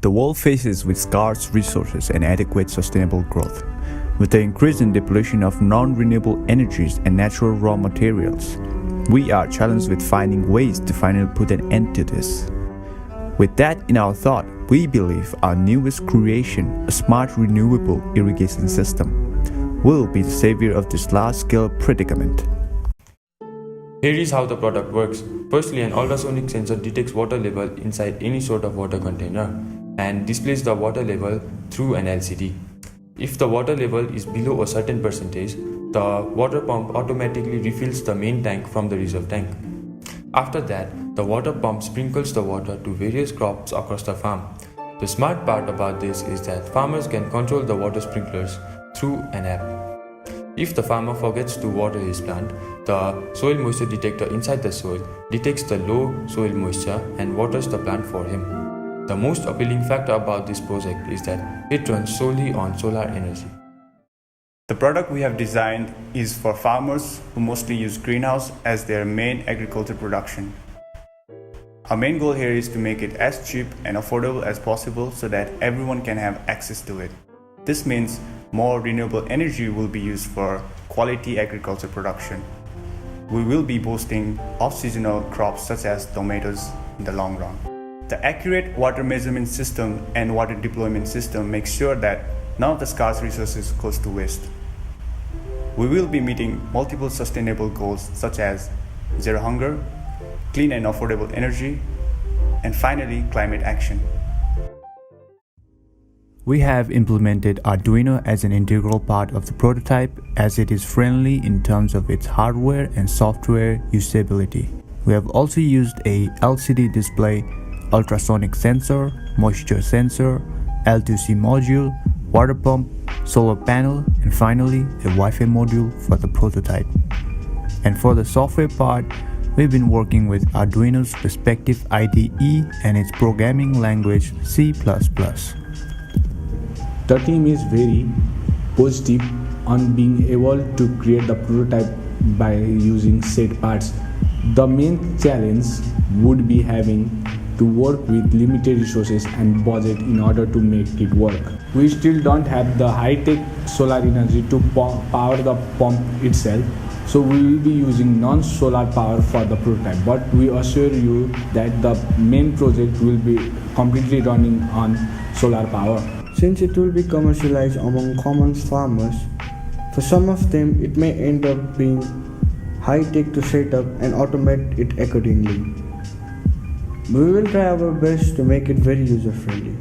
The world faces with scarce resources and adequate sustainable growth. With the increasing depletion of non-renewable energies and natural raw materials, we are challenged with finding ways to finally put an end to this. With that in our thought, we believe our newest creation, a smart renewable irrigation system, will be the savior of this large-scale predicament. Here is how the product works. Firstly, an ultrasonic sensor detects water level inside any sort of water container and displays the water level through an LCD. If the water level is below a certain percentage, the water pump automatically refills the main tank from the reserve tank. After that, the water pump sprinkles the water to various crops across the farm. The smart part about this is that farmers can control the water sprinklers through an app. If the farmer forgets to water his plant, the soil moisture detector inside the soil detects the low soil moisture and waters the plant for him. The most appealing factor about this project is that it runs solely on solar energy. The product we have designed is for farmers who mostly use greenhouse as their main agriculture production. Our main goal here is to make it as cheap and affordable as possible so that everyone can have access to it. This means more renewable energy will be used for quality agriculture production. We will be boosting off-seasonal crops such as tomatoes in the long run. The accurate water measurement system and water deployment system makes sure that none of the scarce resources goes to waste. We will be meeting multiple sustainable goals such as zero hunger, clean and affordable energy, and finally climate action. We have implemented Arduino as an integral part of the prototype as it is friendly in terms of its hardware and software usability. We have also used a LCD display, ultrasonic sensor, moisture sensor, L2C module, water pump, solar panel, and finally a Wi-Fi module for the prototype. And for the software part, we've been working with Arduino's respective IDE and its programming language C++. The team is very positive on being able to create the prototype by using set parts. The main challenge would be having to work with limited resources and budget in order to make it work. We still don't have the high-tech solar energy to power the pump itself, so we will be using non-solar power for the prototype, but we assure you that the main project will be completely running on solar power. Since it will be commercialized among common farmers, for some of them it may end up being high-tech to set up and automate it accordingly. We will try our best to make it very user-friendly.